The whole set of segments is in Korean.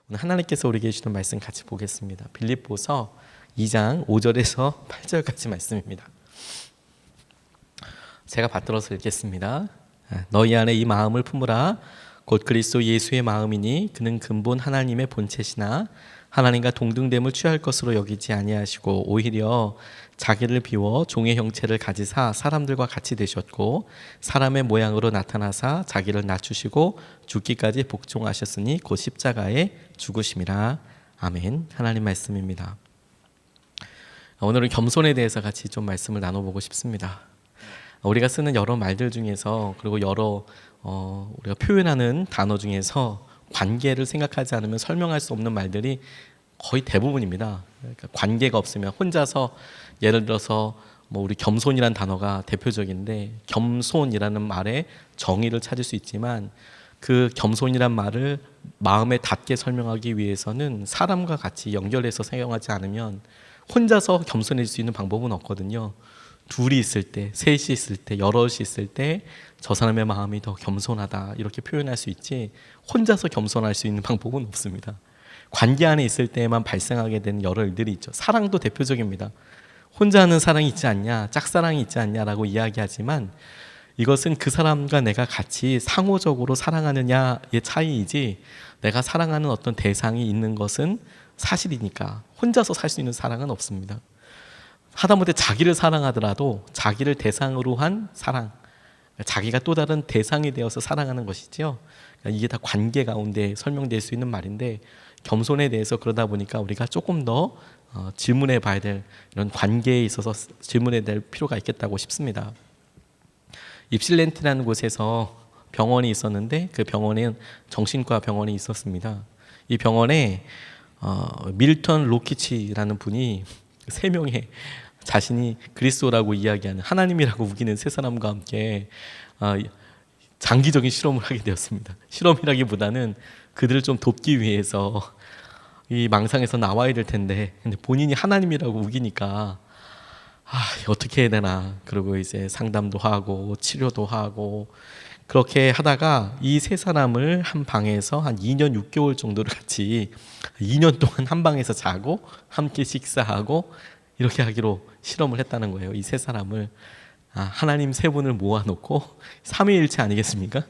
오늘 하나님께서 우리에게 주시는 말씀 같이 보겠습니다. 빌립보서 2장 5절에서 8절까지 말씀입니다. 제가 받들어서 읽겠습니다. 너희 안에 이 마음을 품으라. 곧 그리스도 예수의 마음이니 그는 근본 하나님의 본체시나 하나님과 동등됨을 취할 것으로 여기지 아니하시고 오히려 자기를 비워 종의 형체를 가지사 사람들과 같이 되셨고 사람의 모양으로 나타나사 자기를 낮추시고 죽기까지 복종하셨으니 곧 십자가에 죽으심이라. 아멘. 하나님 말씀입니다. 오늘은 겸손에 대해서 같이 좀 말씀을 나눠보고 싶습니다. 우리가 쓰는 여러 말들 중에서 그리고 여러 우리가 표현하는 단어 중에서 관계를 생각하지 않으면 설명할 수 없는 말들이 거의 대부분입니다. 그러니까 관계가 없으면 혼자서 예를 들어서 우리 겸손이라는 단어가 대표적인데 겸손이라는 말의 정의를 찾을 수 있지만 그 겸손이란 말을 마음에 닿게 설명하기 위해서는 사람과 같이 연결해서 사용하지 않으면 혼자서 겸손해질 수 있는 방법은 없거든요. 둘이 있을 때, 셋이 있을 때, 여럿이 있을 때 저 사람의 마음이 더 겸손하다 이렇게 표현할 수 있지 혼자서 겸손할 수 있는 방법은 없습니다. 관계 안에 있을 때에만 발생하게 되는 여러 일들이 있죠. 사랑도 대표적입니다. 혼자 하는 사랑이 있지 않냐, 짝사랑이 있지 않냐라고 이야기하지만 이것은 그 사람과 내가 같이 상호적으로 사랑하느냐의 차이이지 내가 사랑하는 어떤 대상이 있는 것은 사실이니까 혼자서 살 수 있는 사랑은 없습니다. 하다못해 자기를 사랑하더라도 자기를 대상으로 한 사랑, 자기가 또 다른 대상이 되어서 사랑하는 것이지요. 이게 다 관계 가운데 설명될 수 있는 말인데 겸손에 대해서 그러다 보니까 우리가 조금 더 질문해 봐야 될 이런 관계에 있어서 질문해야 될 필요가 있겠다고 싶습니다. 입실렌트라는 곳에서 병원이 있었는데 그 병원엔 정신과 병원이 있었습니다. 이 병원에 밀턴 로키치라는 분이 3명의 자신이 그리스도라고 이야기하는 하나님이라고 우기는 세 사람과 함께 장기적인 실험을 하게 되었습니다. 실험이라기보다는 그들을 좀 돕기 위해서 이 망상에서 나와야 될 텐데 근데 본인이 하나님이라고 우기니까 어떻게 해야 되나 그리고 이제 상담도 하고 치료도 하고 그렇게 하다가 이 세 사람을 한 방에서 한 2년 6개월 정도를 같이 2년 동안 한 방에서 자고 함께 식사하고 이렇게 하기로 실험을 했다는 거예요. 이 세 사람을 하나님 세 분을 모아놓고 삼위일체 아니겠습니까?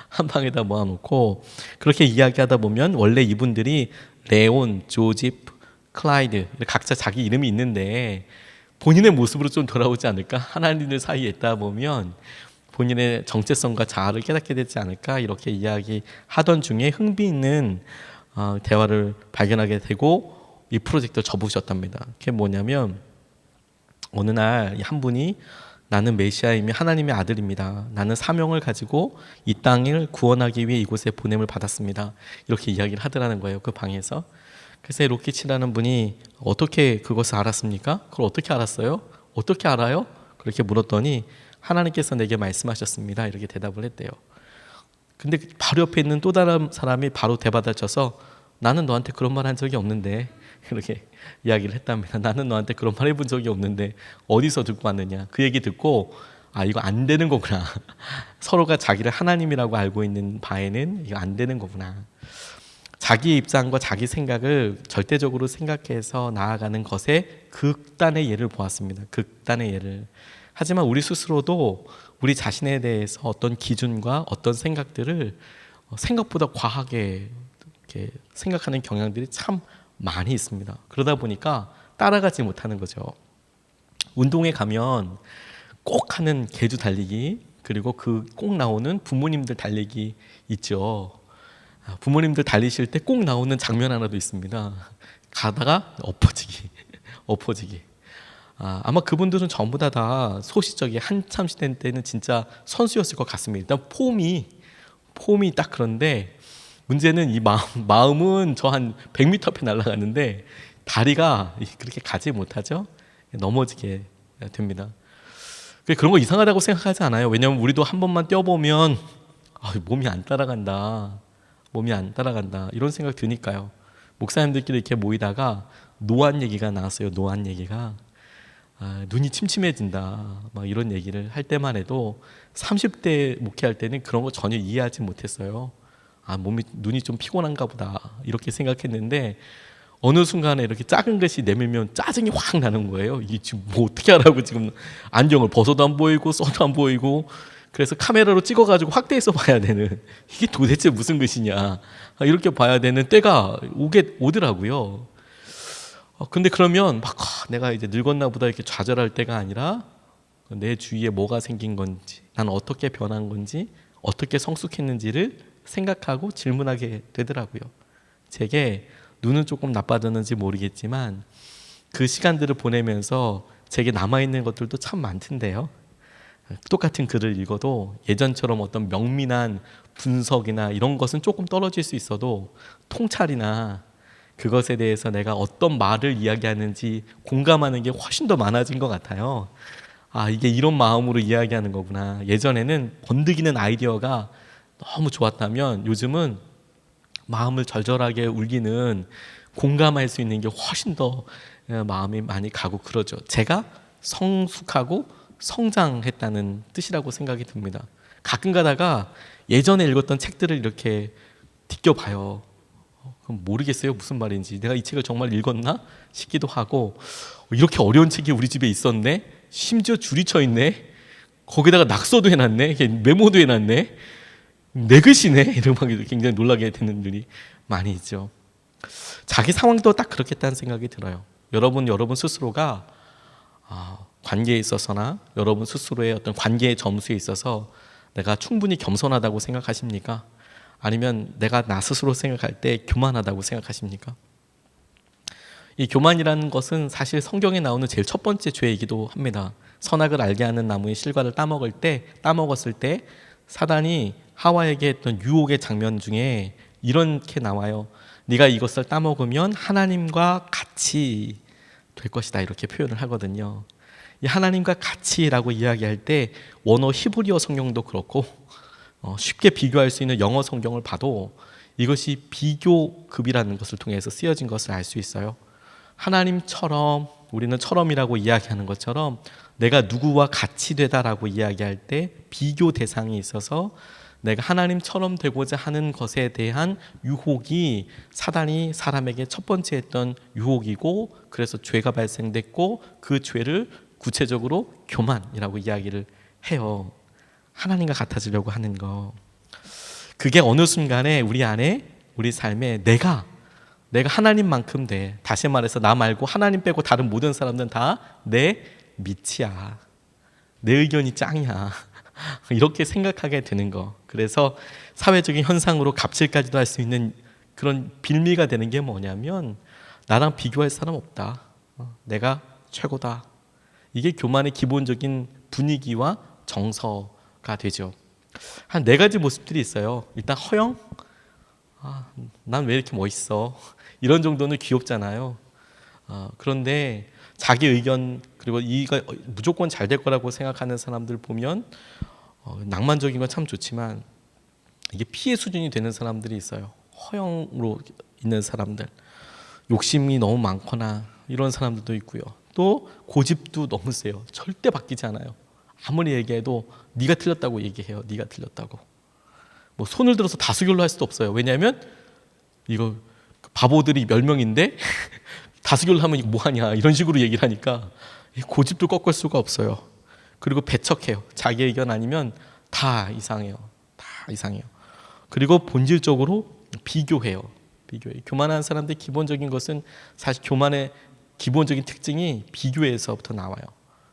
한 방에다 모아놓고 그렇게 이야기하다 보면 원래 이분들이 레온, 조집, 클라이드 각자 자기 이름이 있는데 본인의 모습으로 좀 돌아오지 않을까? 하나님들 사이에 있다 보면 본인의 정체성과 자아를 깨닫게 되지 않을까? 이렇게 이야기하던 중에 흥미있는 대화를 발견하게 되고 이 프로젝트를 접으셨답니다. 그게 뭐냐면 어느 날 한 분이 나는 메시아이며 하나님의 아들입니다. 나는 사명을 가지고 이 땅을 구원하기 위해 이곳에 보냄을 받았습니다. 이렇게 이야기를 하더라는 거예요. 그 방에서. 그래서 로키치라는 분이 어떻게 그것을 알았습니까? 그걸 어떻게 알았어요? 어떻게 알아요? 그렇게 물었더니 하나님께서 내게 말씀하셨습니다. 이렇게 대답을 했대요. 근데 바로 옆에 있는 또 다른 사람이 바로 대받아쳐서 나는 너한테 그런 말 한 적이 없는데 이렇게 이야기를 했답니다. 나는 너한테 그런 말 해본 적이 없는데 어디서 듣고 왔느냐. 그 얘기 듣고 이거 안 되는 거구나. 서로가 자기를 하나님이라고 알고 있는 바에는 이거 안 되는 거구나. 자기의 입장과 자기 생각을 절대적으로 생각해서 나아가는 것에 극단의 예를 보았습니다. 극단의 예를. 하지만 우리 스스로도 우리 자신에 대해서 어떤 기준과 어떤 생각들을 생각보다 과하게 이렇게 생각하는 경향들이 참 많이 있습니다. 그러다 보니까 따라가지 못하는 거죠. 운동에 가면 꼭 하는 계주 달리기 그리고 그 꼭 나오는 부모님들 달리기 있죠. 부모님들 달리실 때 꼭 나오는 장면 하나도 있습니다. 가다가 엎어지기. 아마 그분들은 전부 다 소시적이 한참 시대 때는 진짜 선수였을 것 같습니다. 일단 폼이 딱 그런데 문제는 이 마음은 저 한 100m 앞에 날아가는데 다리가 그렇게 가지 못하죠. 넘어지게 됩니다. 그런 거 이상하다고 생각하지 않아요. 왜냐하면 우리도 한 번만 뛰어보면 몸이 안 따라간다 이런 생각 드니까요. 목사님들끼리 이렇게 모이다가 노안 얘기가 나왔어요. 노안 얘기가 눈이 침침해진다 막 이런 얘기를 할 때만 해도 30대 목회할 때는 그런 거 전혀 이해하지 못했어요. 눈이 좀 피곤한가 보다 이렇게 생각했는데 어느 순간에 이렇게 작은 것이 내밀면 짜증이 확 나는 거예요. 이게 지금 뭐 어떻게 하라고, 지금 안경을 벗어도 안 보이고 써도 안 보이고, 그래서 카메라로 찍어가지고 확대해서 봐야 되는, 이게 도대체 무슨 것이냐, 이렇게 봐야 되는 때가 오더라고요. 근데 그러면 막 내가 이제 늙었나 보다 이렇게 좌절할 때가 아니라 내 주위에 뭐가 생긴 건지, 난 어떻게 변한 건지, 어떻게 성숙했는지를 생각하고 질문하게 되더라고요. 제게 눈은 조금 나빠졌는지 모르겠지만 그 시간들을 보내면서 제게 남아있는 것들도 참 많던데요. 똑같은 글을 읽어도 예전처럼 어떤 명민한 분석이나 이런 것은 조금 떨어질 수 있어도 통찰이나 그것에 대해서 내가 어떤 말을 이야기하는지 공감하는 게 훨씬 더 많아진 것 같아요. 이게 이런 마음으로 이야기하는 거구나. 예전에는 번득이는 아이디어가 너무 좋았다면 요즘은 마음을 절절하게 울리는, 공감할 수 있는 게 훨씬 더 마음이 많이 가고 그러죠. 제가 성숙하고 성장했다는 뜻이라고 생각이 듭니다. 가끔 가다가 예전에 읽었던 책들을 이렇게 뒤껴봐요. 그럼 모르겠어요, 무슨 말인지. 내가 이 책을 정말 읽었나 싶기도 하고, 이렇게 어려운 책이 우리 집에 있었네, 심지어 줄이 쳐 있네, 거기다가 낙서도 해놨네, 메모도 해놨네, 내 글씨네, 이런 막 굉장히 놀라게 되는 일이 많이 있죠. 자기 상황도 딱 그렇겠다는 생각이 들어요. 여러분 스스로가 관계에 있어서나 여러분 스스로의 어떤 관계의 점수에 있어서 내가 충분히 겸손하다고 생각하십니까? 아니면 내가 나 스스로 생각할 때 교만하다고 생각하십니까? 이 교만이라는 것은 사실 성경에 나오는 제일 첫 번째 죄이기도 합니다. 선악을 알게 하는 나무의 실과를 따먹었을 때 사단이 하와에게 했던 유혹의 장면 중에 이렇게 나와요. 네가 이것을 따먹으면 하나님과 같이 될 것이다, 이렇게 표현을 하거든요. 이 하나님과 같이라고 이야기할 때 원어 히브리어 성경도 그렇고 쉽게 비교할 수 있는 영어 성경을 봐도 이것이 비교급이라는 것을 통해서 쓰여진 것을 알 수 있어요. 하나님처럼, 우리는 처럼이라고 이야기하는 것처럼 내가 누구와 같이 되다라고 이야기할 때 비교 대상이 있어서 내가 하나님처럼 되고자 하는 것에 대한 유혹이 사단이 사람에게 첫 번째 했던 유혹이고, 그래서 죄가 발생됐고 그 죄를 구체적으로 교만이라고 이야기를 해요. 하나님과 같아지려고 하는 거. 그게 어느 순간에 우리 안에, 우리 삶에 내가 하나님만큼 돼. 다시 말해서 나 말고 하나님 빼고 다른 모든 사람들은 다 내 밑이야, 내 의견이 짱이야, 이렇게 생각하게 되는 거. 그래서 사회적인 현상으로 갑질까지도 할 수 있는 그런 빌미가 되는 게 뭐냐면 나랑 비교할 사람 없다, 내가 최고다. 이게 교만의 기본적인 분위기와 정서가 되죠. 한 4가지 모습들이 있어요. 일단 허영, 난 왜 이렇게 멋있어, 이런 정도는 귀엽잖아요. 그런데 자기 의견, 그리고 이가 무조건 잘 될 거라고 생각하는 사람들 보면 낭만적인 건 참 좋지만 이게 피해 수준이 되는 사람들이 있어요. 허영으로 있는 사람들, 욕심이 너무 많거나 이런 사람들도 있고요. 또 고집도 너무 세요. 절대 바뀌지 않아요. 아무리 얘기해도 네가 틀렸다고 얘기해요. 네가 틀렸다고. 뭐 손을 들어서 다수결로 할 수도 없어요. 왜냐하면 이거 바보들이 몇 명인데 다수결로 하면 뭐하냐, 이런 식으로 얘기를 하니까 고집도 꺾을 수가 없어요. 그리고 배척해요. 자기 의견 아니면 다 이상해요. 다 이상해요. 그리고 본질적으로 비교해요. 교만한 사람들의 기본적인 것은, 사실 교만의 기본적인 특징이 비교에서부터 나와요.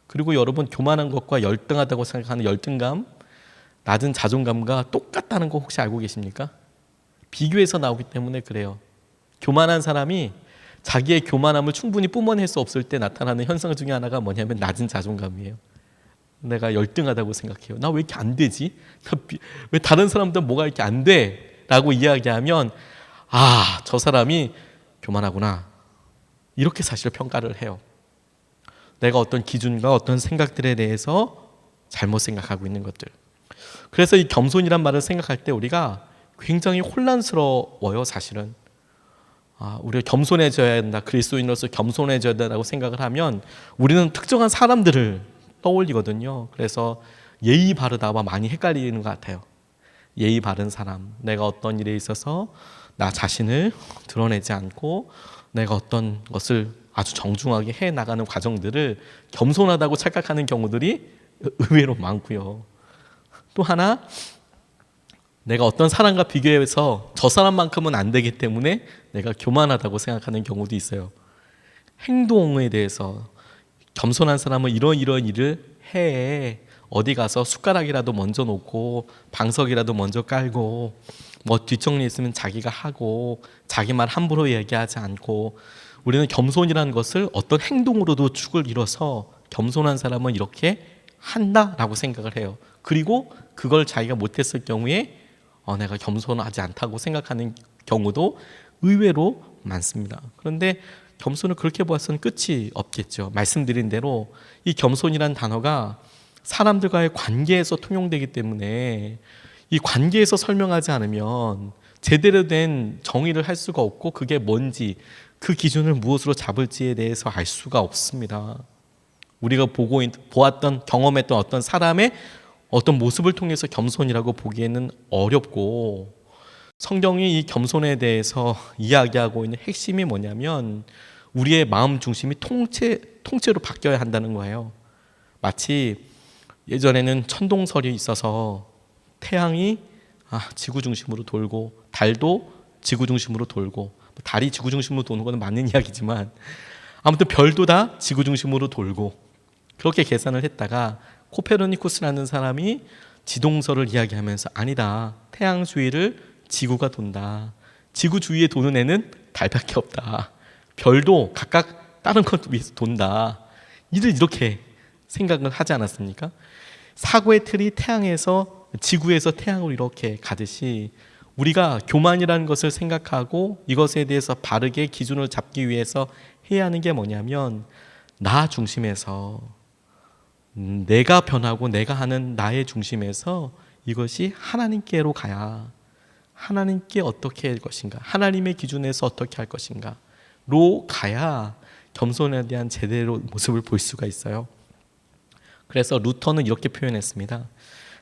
그리고 여러분, 교만한 것과 열등하다고 생각하는 열등감, 낮은 자존감과 똑같다는 거 혹시 알고 계십니까? 비교에서 나오기 때문에 그래요. 교만한 사람이 자기의 교만함을 충분히 뿜어낼 수 없을 때 나타나는 현상 중에 하나가 뭐냐면 낮은 자존감이에요. 내가 열등하다고 생각해요. 나 왜 이렇게 안 되지? 왜 다른 사람들은 뭐가 이렇게 안 돼? 라고 이야기하면 저 사람이 교만하구나, 이렇게 사실 평가를 해요. 내가 어떤 기준과 어떤 생각들에 대해서 잘못 생각하고 있는 것들. 그래서 이 겸손이란 말을 생각할 때 우리가 굉장히 혼란스러워요. 사실은 우리가 겸손해져야 된다, 그리스도인으로서 겸손해져야 된다고 생각을 하면 우리는 특정한 사람들을 떠올리거든요. 그래서 예의 바르다와 많이 헷갈리는 것 같아요. 예의 바른 사람, 내가 어떤 일에 있어서 나 자신을 드러내지 않고 내가 어떤 것을 아주 정중하게 해 나가는 과정들을 겸손하다고 착각하는 경우들이 의외로 많고요. 또 하나, 내가 어떤 사람과 비교해서 저 사람만큼은 안 되기 때문에 내가 교만하다고 생각하는 경우도 있어요. 행동에 대해서 겸손한 사람은 이런 일을 해. 어디 가서 숟가락이라도 먼저 놓고 방석이라도 먼저 깔고 뭐 뒷정리 있으면 자기가 하고 자기 말 함부로 얘기하지 않고, 우리는 겸손이라는 것을 어떤 행동으로도 축을 이뤄서 겸손한 사람은 이렇게 한다라고 생각을 해요. 그리고 그걸 자기가 못했을 경우에 내가 겸손하지 않다고 생각하는 경우도 의외로 많습니다. 그런데 겸손을 그렇게 보아서는 끝이 없겠죠. 말씀드린 대로 이 겸손이란 단어가 사람들과의 관계에서 통용되기 때문에 이 관계에서 설명하지 않으면 제대로 된 정의를 할 수가 없고, 그게 뭔지, 그 기준을 무엇으로 잡을지에 대해서 알 수가 없습니다. 우리가 보았던 경험했던 어떤 사람의 어떤 모습을 통해서 겸손이라고 보기에는 어렵고, 성경이 이 겸손에 대해서 이야기하고 있는 핵심이 뭐냐면 우리의 마음 중심이 통째로 바뀌어야 한다는 거예요. 마치 예전에는 천동설이 있어서 태양이 지구 중심으로 돌고 달도 지구 중심으로 돌고, 달이 지구 중심으로 도는 것은 맞는 이야기지만 아무튼 별도 다 지구 중심으로 돌고, 그렇게 계산을 했다가 코페르니쿠스라는 사람이 지동설을 이야기하면서 아니다, 태양 주위를 지구가 돈다, 지구 주위에 도는 애는 달밖에 없다, 별도 각각 다른 것 위해서 돈다, 이렇게 생각을 하지 않았습니까? 사고의 틀이 지구에서 태양으로 이렇게 가듯이 우리가 교만이라는 것을 생각하고 이것에 대해서 바르게 기준을 잡기 위해서 해야 하는 게 뭐냐면, 나 중심에서, 내가 변하고 내가 하는 나의 중심에서 이것이 하나님께로 가야, 하나님께 어떻게 할 것인가, 하나님의 기준에서 어떻게 할 것인가로 가야 겸손에 대한 제대로 모습을 볼 수가 있어요. 그래서 루터는 이렇게 표현했습니다.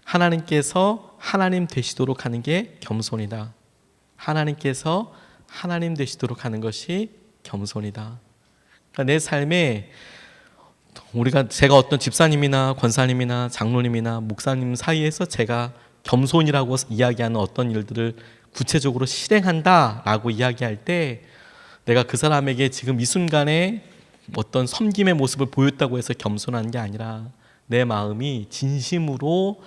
하나님께서 하나님 되시도록 하는 게 겸손이다. 하나님께서 하나님 되시도록 하는 것이 겸손이다. 그러니까 내 삶에 제가 어떤 집사님이나 권사님이나 장로님이나 목사님 사이에서 제가 겸손이라고 이야기하는 어떤 일들을 구체적으로 실행한다라고 이야기할 때, 내가 그 사람에게 지금 이 순간에 어떤 섬김의 모습을 보였다고 해서 겸손한 게 아니라 내 마음이 진심으로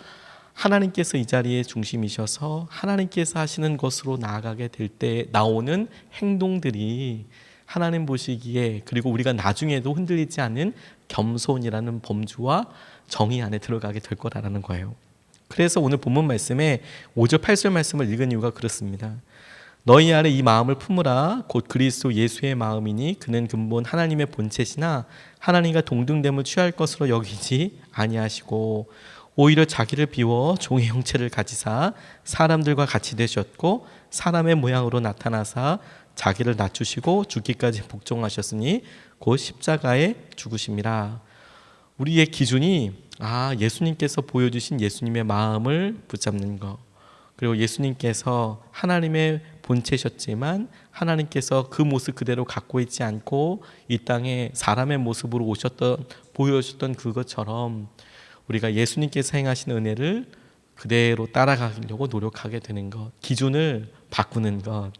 하나님께서 이 자리의 중심이셔서 하나님께서 하시는 것으로 나아가게 될 때 나오는 행동들이 하나님 보시기에, 그리고 우리가 나중에도 흔들리지 않는 겸손이라는 범주와 정의 안에 들어가게 될 거라는 거예요. 그래서 오늘 본문 말씀에 5절 8절 말씀을 읽은 이유가 그렇습니다. 너희 안에 이 마음을 품으라. 곧 그리스도 예수의 마음이니 그는 근본 하나님의 본체시나 하나님과 동등됨을 취할 것으로 여기지 아니하시고 오히려 자기를 비워 종의 형체를 가지사 사람들과 같이 되셨고 사람의 모양으로 나타나사 자기를 낮추시고 죽기까지 복종하셨으니 곧 십자가에 죽으심이라. 우리의 기준이 예수님께서 보여주신 예수님의 마음을 붙잡는 것, 그리고 예수님께서 하나님의 본체셨지만 하나님께서 그 모습 그대로 갖고 있지 않고 이 땅에 사람의 모습으로 보여주셨던 그것처럼 우리가 예수님께서 행하신 은혜를 그대로 따라가려고 노력하게 되는 것, 기준을 바꾸는 것,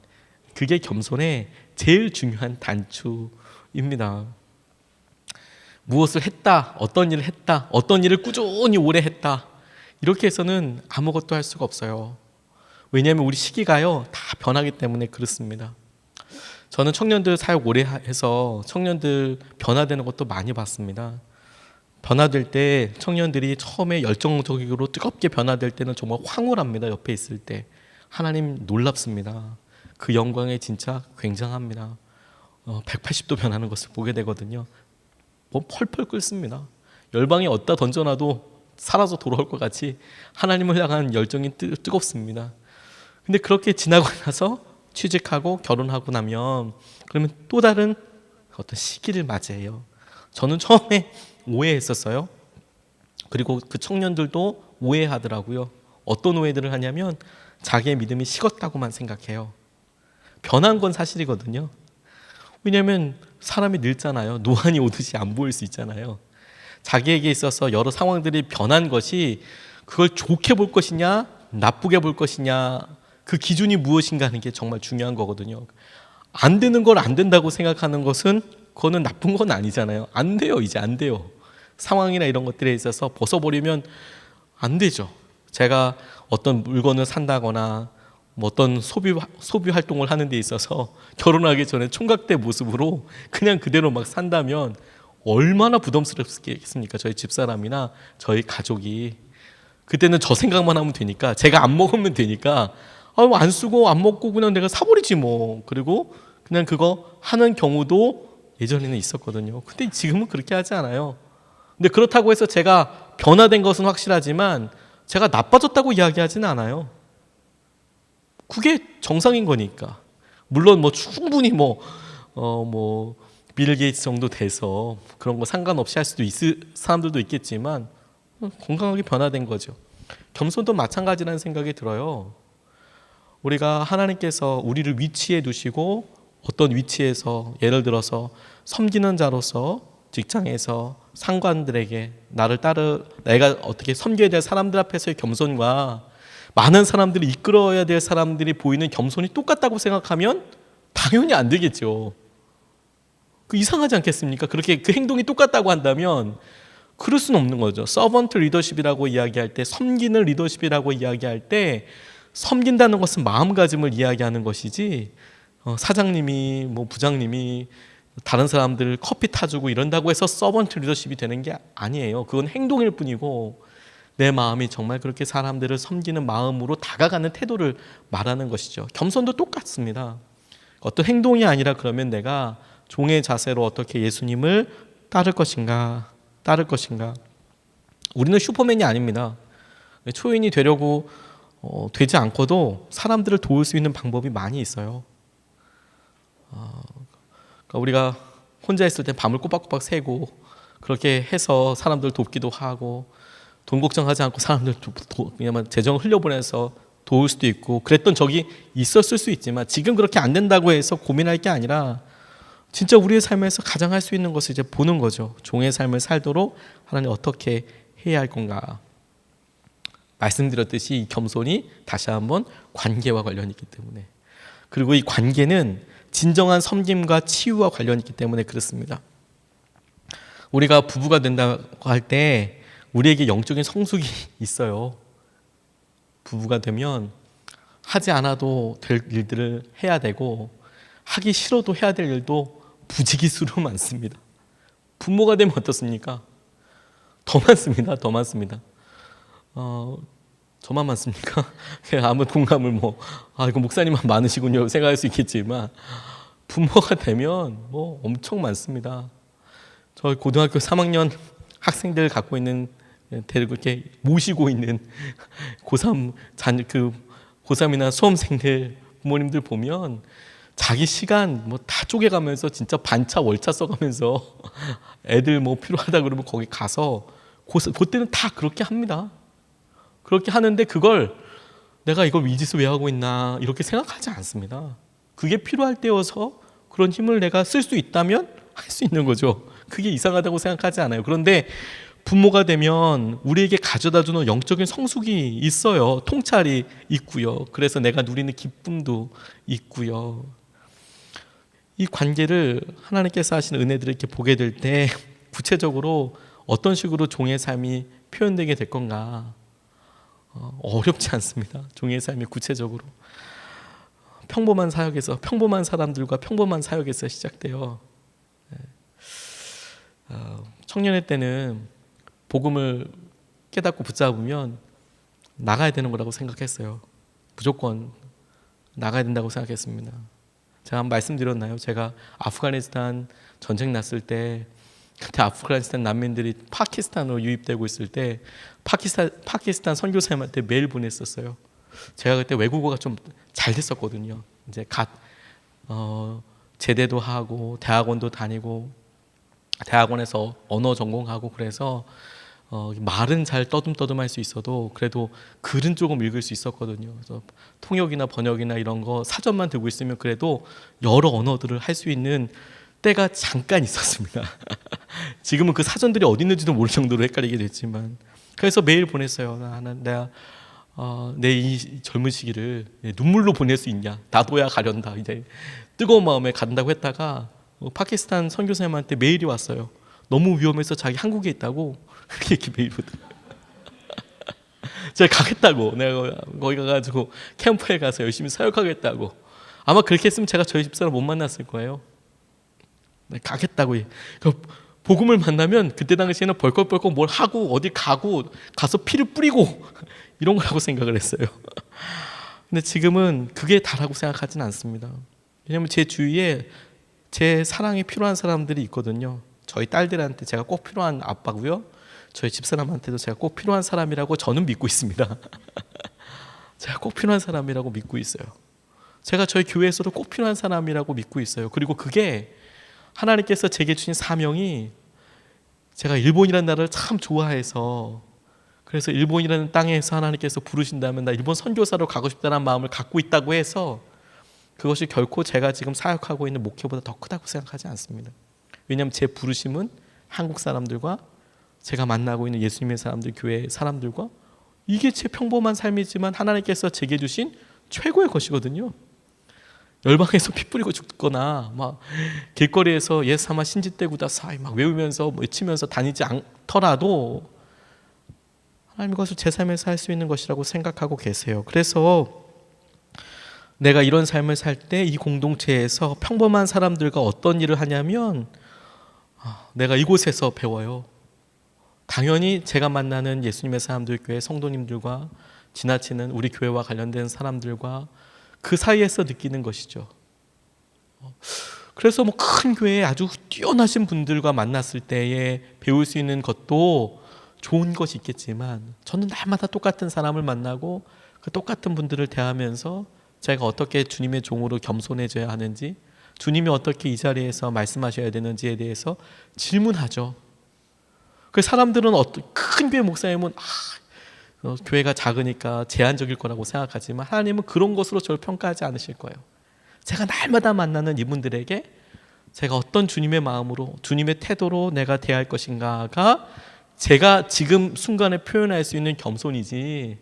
그게 겸손의 제일 중요한 단추입니다. 무엇을 했다, 어떤 일을 했다, 어떤 일을 꾸준히 오래 했다, 이렇게 해서는 아무것도 할 수가 없어요. 왜냐하면 우리 시기가요 다 변하기 때문에 그렇습니다. 저는 청년들 사역 오래 해서 청년들 변화되는 것도 많이 봤습니다. 변화될 때 청년들이 처음에 열정적으로 뜨겁게 변화될 때는 정말 황홀합니다. 옆에 있을 때 하나님 놀랍습니다. 그 영광이 진짜 굉장합니다. 180도 변하는 것을 보게 되거든요. 펄펄 끓습니다. 열방에 어디다 던져놔도 살아서 돌아올 것 같이 하나님을 향한 열정이 뜨겁습니다. 근데 그렇게 지나고 나서 취직하고 결혼하고 나면 그러면 또 다른 어떤 시기를 맞이해요. 저는 처음에 오해했었어요. 그리고 그 청년들도 오해하더라고요. 어떤 오해들을 하냐면 자기의 믿음이 식었다고만 생각해요. 변한 건 사실이거든요. 왜냐하면 사람이 늙잖아요. 노안이 오듯이 안 보일 수 있잖아요. 자기에게 있어서 여러 상황들이 변한 것이 그걸 좋게 볼 것이냐 나쁘게 볼 것이냐 그 기준이 무엇인가 하는 게 정말 중요한 거거든요. 안 되는 걸 안 된다고 생각하는 것은 그거는 나쁜 건 아니잖아요. 안 돼요. 이제 안 돼요. 상황이나 이런 것들에 있어서 벗어버리면 안 되죠. 제가 어떤 물건을 산다거나 뭐 어떤 소비 활동을 하는 데 있어서 결혼하기 전에 총각대 모습으로 그냥 그대로 막 산다면 얼마나 부담스럽겠습니까? 저희 집사람이나 저희 가족이. 그때는 저 생각만 하면 되니까, 제가 안 먹으면 되니까 안 쓰고 안 먹고 그냥 내가 사버리지 뭐. 그리고 그냥 그거 하는 경우도 예전에는 있었거든요. 근데 지금은 그렇게 하지 않아요. 근데 그렇다고 해서 제가 변화된 것은 확실하지만 제가 나빠졌다고 이야기하지는 않아요. 그게 정상인 거니까. 물론 뭐 충분히 빌 게이츠 정도 돼서 그런 거 상관없이 할 수도 있을 사람들도 있겠지만 건강하게 변화된 거죠. 겸손도 마찬가지라는 생각이 들어요. 우리가 하나님께서 우리를 위치해 두시고 어떤 위치에서 예를 들어서 섬기는 자로서 직장에서 상관들에게 내가 어떻게 섬겨야 될 사람들 앞에서의 겸손과 많은 사람들이 이끌어야 될 사람들이 보이는 겸손이 똑같다고 생각하면 당연히 안 되겠죠. 그 이상하지 않겠습니까? 그렇게 그 행동이 똑같다고 한다면 그럴 수는 없는 거죠. 서번트 리더십이라고 이야기할 때, 섬기는 리더십이라고 이야기할 때 섬긴다는 것은 마음가짐을 이야기하는 것이지 사장님이 부장님이 다른 사람들 커피 타주고 이런다고 해서 서번트 리더십이 되는 게 아니에요. 그건 행동일 뿐이고 내 마음이 정말 그렇게 사람들을 섬기는 마음으로 다가가는 태도를 말하는 것이죠. 겸손도 똑같습니다. 어떤 행동이 아니라 그러면 내가 종의 자세로 어떻게 예수님을 따를 것인가. 우리는 슈퍼맨이 아닙니다. 초인이 되려고 되지 않고도 사람들을 도울 수 있는 방법이 많이 있어요. 그러니까 우리가 혼자 있을 때 밤을 꼬박꼬박 새고 그렇게 해서 사람들 돕기도 하고 돈 걱정하지 않고 사람들 그냥 재정을 흘려보내서 도울 수도 있고 그랬던 적이 있었을 수 있지만 지금 그렇게 안 된다고 해서 고민할 게 아니라 진짜 우리의 삶에서 가장 할 수 있는 것을 이제 보는 거죠. 종의 삶을 살도록 하나님 어떻게 해야 할 건가. 말씀드렸듯이 이 겸손이 다시 한번 관계와 관련이 있기 때문에, 그리고 이 관계는 진정한 섬김과 치유와 관련이 있기 때문에 그렇습니다. 우리가 부부가 된다고 할 때 우리에게 영적인 성숙이 있어요. 부부가 되면 하지 않아도 될 일들을 해야 되고 하기 싫어도 해야 될 일도 부지기수로 많습니다. 부모가 되면 어떻습니까? 더 많습니다. 저만 많습니까? 아무 공감을 이거 목사님만 많으시군요 생각할 수 있겠지만 부모가 되면 엄청 많습니다. 저 고등학교 3학년 학생들 갖고 있는 데리고 이렇게 모시고 있는 고3 고3이나 수험생들 부모님들 보면 자기 시간 다 쪼개가면서 진짜 반차 월차 써가면서 애들 필요하다 그러면 거기 가서 그때는 다 그렇게 합니다. 그렇게 하는데 그걸 내가 이걸 이 짓을 왜 하고 있나 이렇게 생각하지 않습니다. 그게 필요할 때여서 그런 힘을 내가 쓸 수 있다면 할 수 있는 거죠. 그게 이상하다고 생각하지 않아요. 그런데 부모가 되면 우리에게 가져다주는 영적인 성숙이 있어요. 통찰이 있고요. 그래서 내가 누리는 기쁨도 있고요. 이 관계를 하나님께서 하시는 은혜들을 이렇게 보게 될 때 구체적으로 어떤 식으로 종의 삶이 표현되게 될 건가 어렵지 않습니다. 종의 삶이 구체적으로 평범한 사역에서 평범한 사람들과 평범한 사역에서 시작돼요. 청년의 때는 복음을 깨닫고 붙잡으면 나가야 되는 거라고 생각했어요. 무조건 나가야 된다고 생각했습니다. 제가 한번 말씀드렸나요? 제가 아프가니스탄 전쟁 났을 때 그때 아프가니스탄 난민들이 파키스탄으로 유입되고 있을 때 파키스탄 선교사님한테 메일 보냈었어요. 제가 그때 외국어가 좀 잘 됐었거든요. 이제 제대도 하고 대학원도 다니고 대학원에서 언어 전공하고 그래서 말은 잘 떠듬떠듬할 수 있어도 그래도 글은 조금 읽을 수 있었거든요. 그래서 통역이나 번역이나 이런 거 사전만 들고 있으면 그래도 여러 언어들을 할 수 있는 때가 잠깐 있었습니다. 지금은 그 사전들이 어디 있는지도 모를 정도로 헷갈리게 됐지만, 그래서 메일 보냈어요. 내가 내 이 젊은 시기를 눈물로 보낼 수 있냐? 나도야 가련다. 이제 뜨거운 마음에 간다고 했다가 파키스탄 선교사님한테 메일이 왔어요. 너무 위험해서 자기 한국에 있다고 이렇게 메일 보더라고요. 제가 가겠다고, 내가 거기 가가지고 캠프에 가서 열심히 사역하겠다고. 아마 그렇게 했으면 제가 저희 집사람 못 만났을 거예요. 가겠다고. 복음을 만나면 그때 당시에는 벌컥벌컥 뭘 하고 어디 가서 피를 뿌리고 이런 거라고 생각을 했어요. 근데 지금은 그게 다라고 생각하진 않습니다. 왜냐하면 제 주위에 제 사랑이 필요한 사람들이 있거든요. 저희 딸들한테 제가 꼭 필요한 아빠고요. 저희 집사람한테도 제가 꼭 필요한 사람이라고 저는 믿고 있습니다. 제가 꼭 필요한 사람이라고 믿고 있어요. 제가 저희 교회에서도 꼭 필요한 사람이라고 믿고 있어요. 그리고 그게 하나님께서 제게 주신 사명이, 제가 일본이라는 나라를 참 좋아해서, 그래서 일본이라는 땅에서 하나님께서 부르신다면 나 일본 선교사로 가고 싶다는 마음을 갖고 있다고 해서 그것이 결코 제가 지금 사역하고 있는 목회보다 더 크다고 생각하지 않습니다. 왜냐하면 제 부르심은 한국 사람들과 제가 만나고 있는 예수님의 사람들, 교회 사람들과, 이게 제 평범한 삶이지만 하나님께서 제게 주신 최고의 것이거든요. 열방에서 피 뿌리고 죽거나 막 길거리에서 예사마 신지떼구다사이 막 외우면서 외치면서 다니지 않더라도 하나님 것을 제 삶에서 할 수 있는 것이라고 생각하고 계세요. 그래서 내가 이런 삶을 살 때 이 공동체에서 평범한 사람들과 어떤 일을 하냐면, 내가 이곳에서 배워요. 당연히 제가 만나는 예수님의 사람들, 교회 성도님들과 지나치는 우리 교회와 관련된 사람들과 그 사이에서 느끼는 것이죠. 그래서 큰 교회에 아주 뛰어나신 분들과 만났을 때에 배울 수 있는 것도 좋은 것이 있겠지만, 저는 날마다 똑같은 사람을 만나고 그 똑같은 분들을 대하면서 제가 어떻게 주님의 종으로 겸손해져야 하는지, 주님이 어떻게 이 자리에서 말씀하셔야 되는지에 대해서 질문하죠. 그 사람들은 큰 교회 목사님은 교회가 작으니까 제한적일 거라고 생각하지만, 하나님은 그런 것으로 저를 평가하지 않으실 거예요. 제가 날마다 만나는 이분들에게 제가 어떤 주님의 마음으로, 주님의 태도로 내가 대할 것인가가 제가 지금 순간에 표현할 수 있는 겸손이지,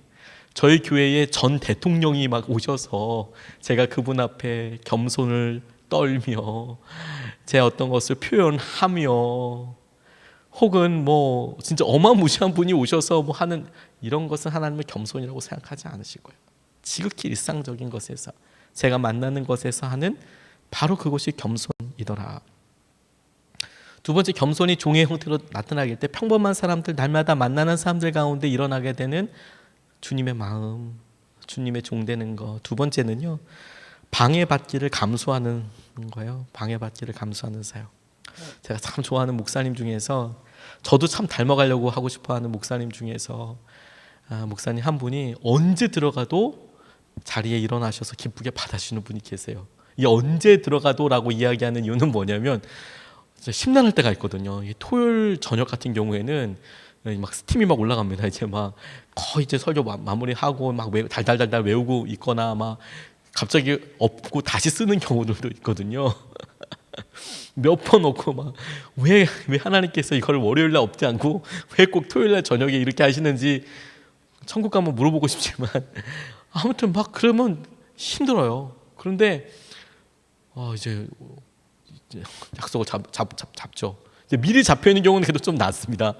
저희 교회에 전 대통령이 막 오셔서 제가 그분 앞에 겸손을 떨며 제 어떤 것을 표현하며, 혹은 진짜 어마무시한 분이 오셔서 하는 이런 것은 하나님의 겸손이라고 생각하지 않으실 거예요. 지극히 일상적인 것에서, 제가 만나는 것에서 하는 바로 그것이 겸손이더라. 두 번째, 겸손이 종의 형태로 나타나게 때 평범한 사람들, 날마다 만나는 사람들 가운데 일어나게 되는 주님의 마음, 주님의 종되는 것. 두 번째는요, 방해받기를 감수하는 거예요. 방해받기를 감수하는 사역. 제가 참 좋아하는 목사님 중에서, 저도 참 닮아가려고 하고 싶어하는 목사님 중에서 목사님 한 분이 언제 들어가도 자리에 일어나셔서 기쁘게 받아주시는 분이 계세요. 이 언제 들어가도라고 이야기하는 이유는 뭐냐면, 심란할 때가 있거든요. 토요일 저녁 같은 경우에는 막 스팀이 막 올라갑니다. 이제 막 거의 이제 설교 마무리하고 막 달달달달 외우고 있거나, 막 갑자기 없고 다시 쓰는 경우들도 있거든요. 몇 번 없고, 막 왜 하나님께서 이걸 월요일날 없지 않고 왜 꼭 토요일날 저녁에 이렇게 하시는지 천국 가면 물어보고 싶지만, 아무튼 막 그러면 힘들어요. 그런데 이제 약속을 잡죠. 이제 미리 잡혀 있는 경우는 그래도 좀 낫습니다.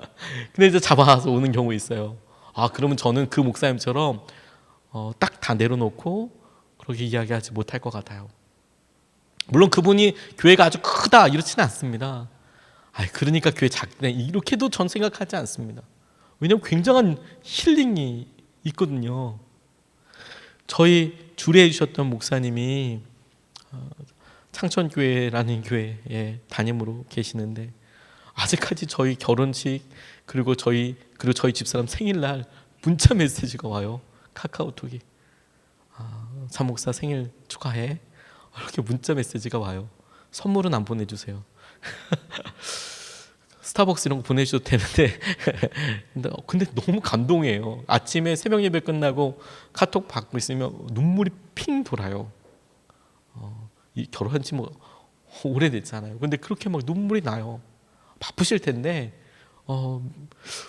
근데 이제 잡아서 오는 경우 있어요. 그러면 저는 그 목사님처럼 딱 다 내려놓고 그렇게 이야기하지 못할 것 같아요. 물론 그분이 교회가 아주 크다 이렇지는 않습니다. 그러니까 교회 작네 이렇게도 전 생각하지 않습니다. 왜냐하면 굉장한 힐링이 있거든요. 저희 주례해 주셨던 목사님이 창천교회라는 교회에 담임으로 계시는데, 아직까지 저희 결혼식 그리고 저희 집사람 생일날 문자 메시지가 와요. 카카오톡이. 장 목사 생일 축하해. 이렇게 문자 메시지가 와요. 선물은 안 보내주세요. 스타벅스 이런 거 보내주셔도 되는데 근데 너무 감동이에요. 아침에 새벽 예배 끝나고 카톡 받고 있으면 눈물이 핑 돌아요. 결혼한 지 뭐 오래됐잖아요. 근데 그렇게 막 눈물이 나요. 바쁘실 텐데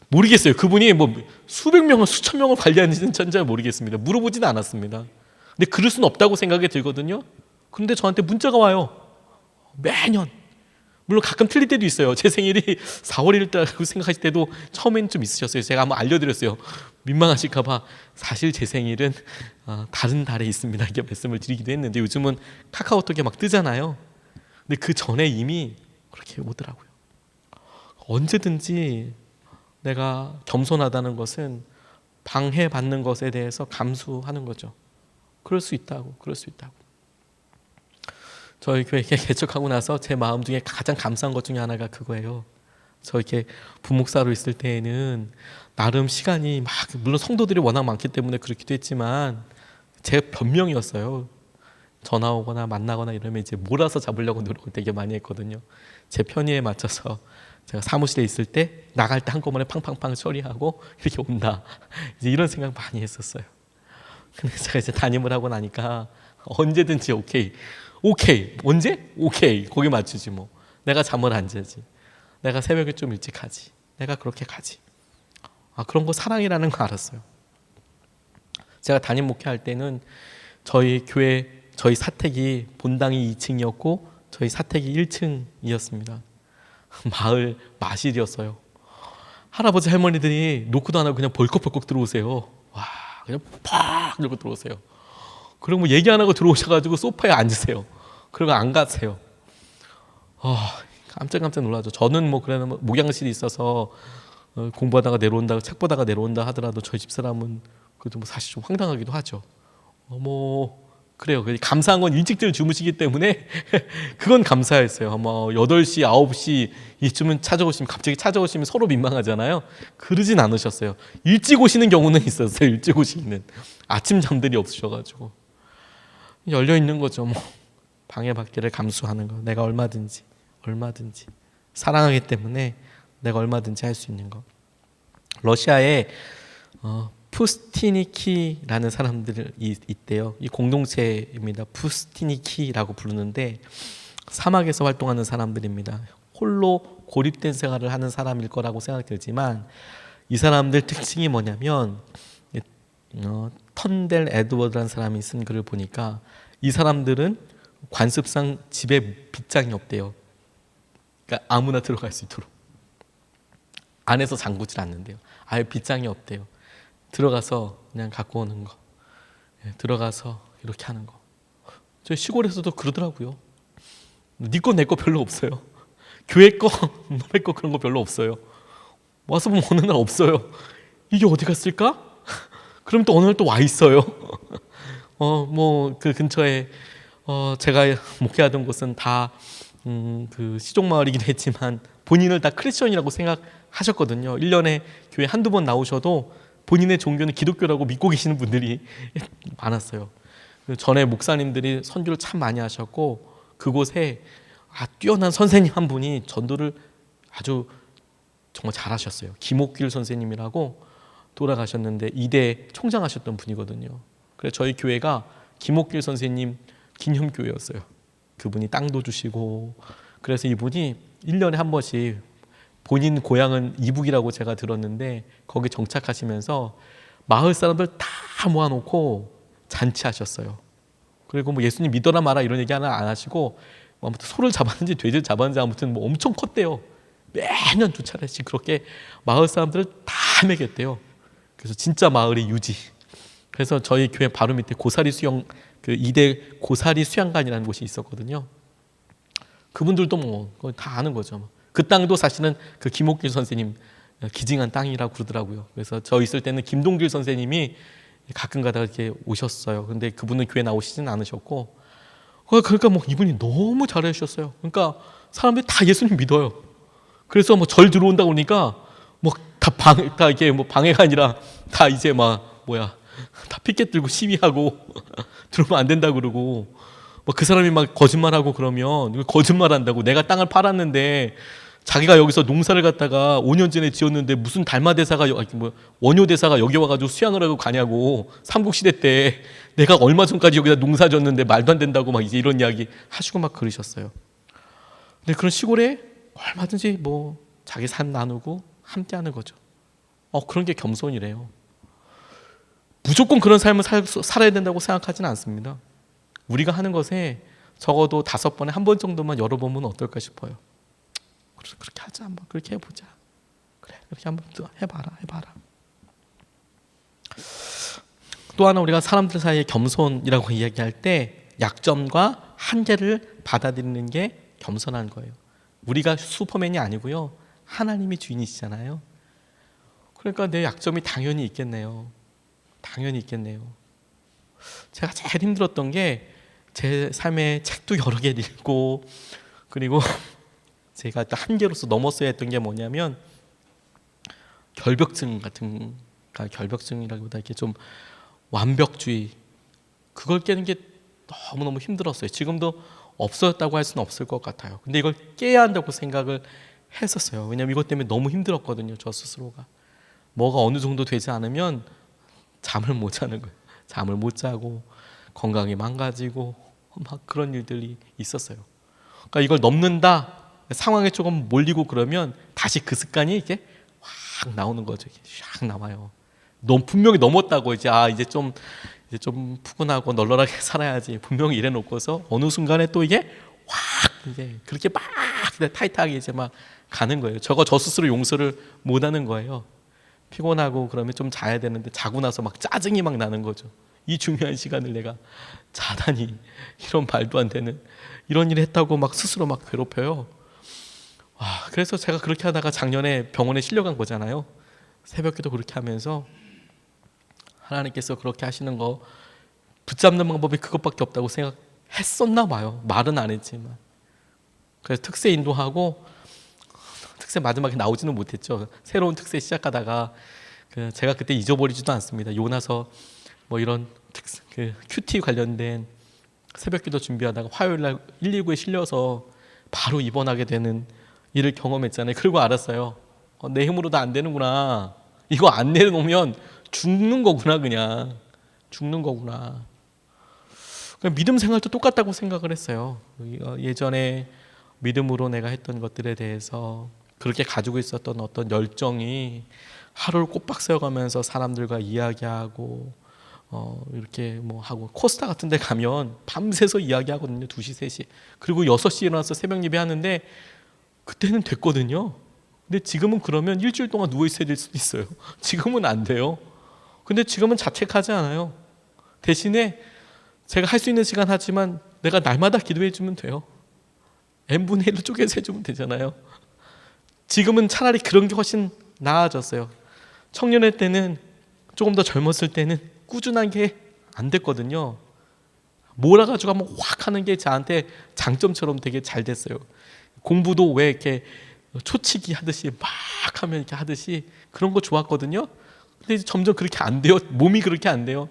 모르겠어요. 그분이 뭐 수백 명을 수천 명을 관리하는지는 잘 모르겠습니다. 물어보지는 않았습니다. 근데 그럴 수는 없다고 생각이 들거든요. 그런데 저한테 문자가 와요. 매년. 물론 가끔 틀릴 때도 있어요. 제 생일이 4월 1일이라고 생각하실 때도 처음엔 좀 있으셨어요. 제가 한번 알려드렸어요. 민망하실까 봐 사실 제 생일은 다른 달에 있습니다. 이렇게 말씀을 드리기도 했는데 요즘은 카카오톡에 막 뜨잖아요. 근데 그 전에 이미 그렇게 오더라고요. 언제든지 내가 겸손하다는 것은 방해받는 것에 대해서 감수하는 거죠. 그럴 수 있다고. 저희 교회 개척하고 나서 제 마음 중에 가장 감사한 것 중에 하나가 그거예요. 저 이렇게 부목사로 있을 때에는 나름 시간이 막 물론 성도들이 워낙 많기 때문에 그렇기도 했지만 제 변명이었어요. 전화 오거나 만나거나 이러면 이제 몰아서 잡으려고 노력을 되게 많이 했거든요. 제 편의에 맞춰서 제가 사무실에 있을 때 나갈 때 한꺼번에 팡팡팡 처리하고 이렇게 온다. 이제 이런 생각 많이 했었어요. 근데 제가 이제 담임을 하고 나니까 언제든지 오케이. 언제? 오케이. 거기 맞추지 뭐. 내가 잠을 안 자지. 내가 새벽에 좀 일찍 가지. 내가 그렇게 가지. 그런 거 사랑이라는 거 알았어요. 제가 담임 목회할 때는 저희 교회 저희 사택이 본당이 2층이었고 저희 사택이 1층이었습니다. 마을 마실이었어요. 할아버지 할머니들이 노크도 안 하고 그냥 벌컥벌컥 들어오세요. 와, 그냥 팍 이러고 들어오세요. 그리고 뭐 얘기 안 하고 들어오셔가지고 소파에 앉으세요. 그리고 안 가세요. 깜짝 놀라죠. 저는 뭐 그래도 목양실이 있어서 공부하다가 내려온다, 책 보다가 내려온다 하더라도 저희 집사람은 그래도 뭐 사실 좀 황당하기도 하죠. 그래요. 감사한 건 일찍들 주무시기 때문에 그건 감사했어요. 8시, 9시 이쯤은 갑자기 찾아오시면 서로 민망하잖아요. 그러진 않으셨어요. 일찍 오시는 경우는 있었어요. 일찍 오시는. 아침 잠들이 없으셔가지고. 열려있는 거죠. 방해받기를 감수하는 거. 내가 얼마든지 사랑하기 때문에 내가 얼마든지 할 수 있는 거. 러시아에 푸스티니키라는 사람들이 있대요. 이 공동체입니다. 푸스티니키라고 부르는데 사막에서 활동하는 사람들입니다. 홀로 고립된 생활을 하는 사람일 거라고 생각되지만 이 사람들 특징이 뭐냐면 턴델 에드워드라는 사람이 쓴 글을 보니까 이 사람들은 관습상 집에 빗장이 없대요. 그러니까 아무나 들어갈 수 있도록 안에서 잠그질 않는데요. 아예 빗장이 없대요. 들어가서 그냥 갖고 오는 거, 들어가서 이렇게 하는 거. 저희 시골에서도 그러더라고요. 네 거 내 거 별로 없어요. 교회 거, 너네 거 그런 거 별로 없어요. 와서 보면 어느 날 없어요. 이게 어디 갔을까? 그럼 또 어느 날 또 와 있어요. 그 근처에 제가 목회하던 곳은 다 그 시종마을이기도 했지만 본인을 다 크리스천이라고 생각하셨거든요. 1년에 교회 한두 번 나오셔도 본인의 종교는 기독교라고 믿고 계시는 분들이 많았어요. 전에 목사님들이 선교를 참 많이 하셨고 그곳에 뛰어난 선생님 한 분이 전도를 아주 정말 잘하셨어요. 김옥길 선생님이라고 돌아가셨는데 이대 총장하셨던 분이거든요. 그래서 저희 교회가 김옥길 선생님 기념교회였어요. 그분이 땅도 주시고 그래서 이분이 1년에 한 번씩 본인 고향은 이북이라고 제가 들었는데 거기 정착하시면서 마을 사람들 다 모아놓고 잔치하셨어요. 그리고 뭐 예수님 믿어라 마라 이런 얘기 하나 안 하시고 아무튼 소를 잡았는지 돼지를 잡았는지 아무튼 뭐 엄청 컸대요. 매년 두 차례씩 그렇게 마을 사람들을 다 먹였대요. 그래서 진짜 마을의 유지. 그래서 저희 교회 바로 밑에 고사리 수영 그 이대 고사리 수양관이라는 곳이 있었거든요. 그분들도 뭐 다 아는 거죠. 그 땅도 사실은 그 김옥길 선생님 기증한 땅이라고 그러더라고요. 그래서 저 있을 때는 김동길 선생님이 가끔 가다가 이렇게 오셨어요. 근데 그분은 교회 나오시진 않으셨고, 그러니까 뭐 이분이 너무 잘해 주셨어요. 그러니까 사람들이 다 예수님 믿어요. 그래서 뭐 절 들어온다 보니까 뭐 다 이게 뭐 방해가 아니라 다 이제 다 피켓 들고 시위하고 들어오면 안 된다 그러고, 그 사람이 막 거짓말하고 그러면 거짓말한다고 내가 땅을 팔았는데 자기가 여기서 농사를 갖다가 5년 전에 지었는데 무슨 달마대사가 원효대사가 여기 와가지고 수양을 하고 가냐고. 삼국시대 때 내가 얼마 전까지 여기다 농사 졌는데 말도 안 된다고 막 이제 이런 이야기 하시고 막 그러셨어요. 근데 그런 시골에 얼마든지 뭐 자기 산 나누고 함께하는 거죠. 그런 게 겸손이래요. 무조건 그런 삶을 살아야 된다고 생각하지는 않습니다. 우리가 하는 것에 적어도 5번에 1번 정도만 열어보면 어떨까 싶어요. 그렇게 하자, 한번 그렇게 해보자. 그래, 그렇게 한번 해봐라. 또 하나 우리가 사람들 사이에 겸손이라고 이야기할 때 약점과 한계를 받아들이는 게 겸손한 거예요. 우리가 슈퍼맨이 아니고요, 하나님이 주인이시잖아요. 그러니까 내 약점이 당연히 있겠네요. 제가 제일 힘들었던 게 제 삶에 책도 여러 개 읽고, 그리고 제가 또 한계로서 넘었어야 했던 게 뭐냐면 결벽증이라기보다 이렇게 좀 완벽주의, 그걸 깨는 게 너무너무 힘들었어요. 지금도 없어졌다고 할 수는 없을 것 같아요. 근데 이걸 깨야 한다고 생각을 했었어요. 왜냐하면 이것 때문에 너무 힘들었거든요, 저 스스로가. 뭐가 어느 정도 되지 않으면 잠을 못 자는 거예요. 잠을 못 자고 건강이 망가지고 막 그런 일들이 있었어요. 그러니까 이걸 넘는다, 상황에 조금 몰리고 그러면 다시 그 습관이 이게 확 나오는 거죠. 이게 샥 나와요. 분명히 넘었다고 이제 좀 푸근하고 널널하게 살아야지 분명히 이래놓고서 어느 순간에 또 이게 확 이제 그렇게 막 타이트하게 이제 막 가는 거예요. 저 스스로 용서를 못하는 거예요. 피곤하고 그러면 좀 자야 되는데 자고 나서 막 짜증이 막 나는 거죠. 이 중요한 시간을 내가 자다니, 이런 말도 안 되는 이런 일을 했다고 막 스스로 막 괴롭혀요. 그래서 제가 그렇게 하다가 작년에 병원에 실려간 거잖아요. 새벽기도 그렇게 하면서 하나님께서 그렇게 하시는 거 붙잡는 방법이 그것밖에 없다고 생각했었나 봐요. 말은 안 했지만. 그래서 특세 인도하고, 특세 마지막에 나오지는 못했죠. 새로운 특세 시작하다가 제가 그때 잊어버리지도 않습니다. 요나서 뭐 이런 큐티 관련된 새벽기도 준비하다가 화요일날 119에 실려서 바로 입원하게 되는 일을 경험했잖아요. 그리고 알았어요. 내 힘으로도 안 되는구나. 이거 안 내려놓으면 죽는 거구나. 그냥 죽는 거구나. 믿음 생활도 똑같다고 생각을 했어요. 예전에 믿음으로 내가 했던 것들에 대해서 그렇게 가지고 있었던 어떤 열정이 하루를 꼬박 세워가면서 사람들과 이야기하고 이렇게 뭐 하고, 코스타 같은 데 가면 밤새서 이야기하거든요. 2시, 3시. 그리고 6시에 일어나서 새벽 예배 하는데 그때는 됐거든요. 근데 지금은 그러면 일주일 동안 누워 있어야 될 수도 있어요. 지금은 안 돼요. 근데 지금은 자책하지 않아요. 대신에 제가 할 수 있는 시간 하지만 내가 날마다 기도해 주면 돼요. n분의 1로 쪼개서 해주면 되잖아요. 지금은 차라리 그런 게 훨씬 나아졌어요. 청년의 때는, 조금 더 젊었을 때는 꾸준한 게 안 됐거든요. 몰아가지고 한번 확 하는 게 저한테 장점처럼 되게 잘 됐어요. 공부도 왜 이렇게 초치기 하듯이 막 하면 이렇게 하듯이 그런 거 좋았거든요. 근데 이제 점점 그렇게 안 돼요. 몸이 그렇게 안 돼요.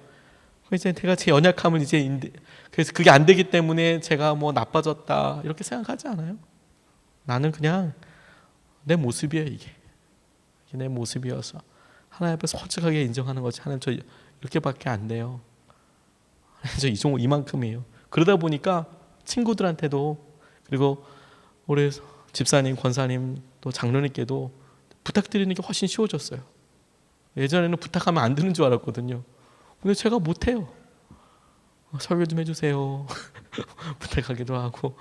이제 제가 제 연약함을 그래서 그게 안 되기 때문에 제가 뭐 나빠졌다 이렇게 생각하지 않아요. 나는 그냥 내 모습이에요. 이게 내 모습이어서 하나님 앞에 솔직하게 인정하는 거지. 하나님, 저 이렇게밖에 안 돼요. 저 이만큼이에요. 그러다 보니까 친구들한테도, 그리고 우리 집사님, 권사님, 또 장로님께도 부탁드리는 게 훨씬 쉬워졌어요. 예전에는 부탁하면 안 되는 줄 알았거든요. 근데 제가 못해요. 설교 좀 해주세요. 부탁하기도 하고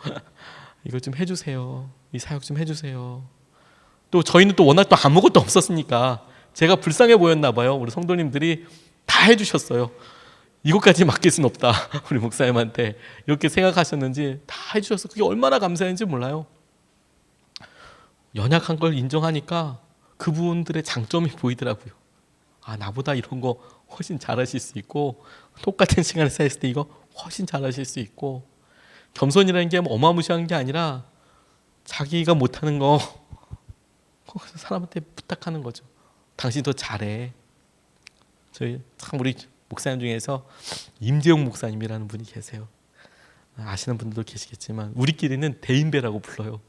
이거 좀 해주세요. 이 사역 좀 해주세요. 또 저희는 또 워낙 또 아무것도 없었으니까 제가 불쌍해 보였나 봐요. 우리 성도님들이 다 해주셨어요. 이것까지 맡길 순 없다. 우리 목사님한테 이렇게 생각하셨는지 다 해주셔서 그게 얼마나 감사한지 몰라요. 연약한 걸 인정하니까 그분들의 장점이 보이더라고요. 나보다 이런 거 훨씬 잘하실 수 있고, 똑같은 시간을 쌓였을 때 이거 훨씬 잘하실 수 있고, 겸손이라는 게 어마무시한 게 아니라 자기가 못하는 거 사람한테 부탁하는 거죠. 당신도 잘해. 저희 참 우리 목사님 중에서 임재용 목사님이라는 분이 계세요. 아시는 분들도 계시겠지만 우리끼리는 대인배라고 불러요.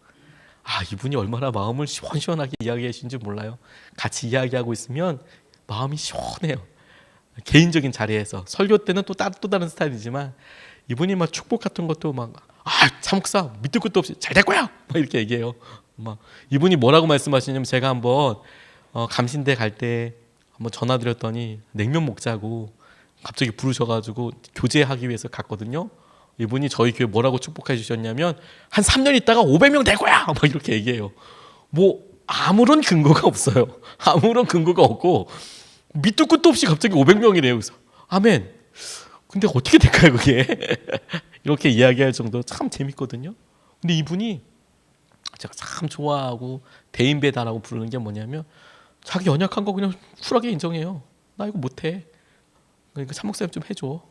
이분이 얼마나 마음을 시원시원하게 이야기해 주신지 몰라요. 같이 이야기하고 있으면 마음이 시원해요. 개인적인 자리에서 설교 때는 또 다른 스타일이지만 이분이 막 축복 같은 것도 막 참목사 밑도 끝도 없이 잘 될 거야 막 이렇게 얘기해요. 막 이분이 뭐라고 말씀하시냐면 제가 한번 감신대 갈 때 한번 전화 드렸더니 냉면 먹자고 갑자기 부르셔가지고 교제하기 위해서 갔거든요. 이분이 저희 교회 뭐라고 축복해 주셨냐면 한 3년 있다가 500명 될 거야 막 이렇게 얘기해요. 뭐 아무런 근거가 없어요. 아무런 근거가 없고 밑도 끝도 없이 갑자기 500명이래요. 그래서 아멘. 근데 어떻게 될까요 그게? 이렇게 이야기할 정도로 참 재밌거든요. 근데 이분이 제가 참 좋아하고 대인배다라고 부르는 게 뭐냐면 자기 연약한 거 그냥 쿨하게 인정해요. 나 이거 못해. 그러니까 참목사님 좀 해줘.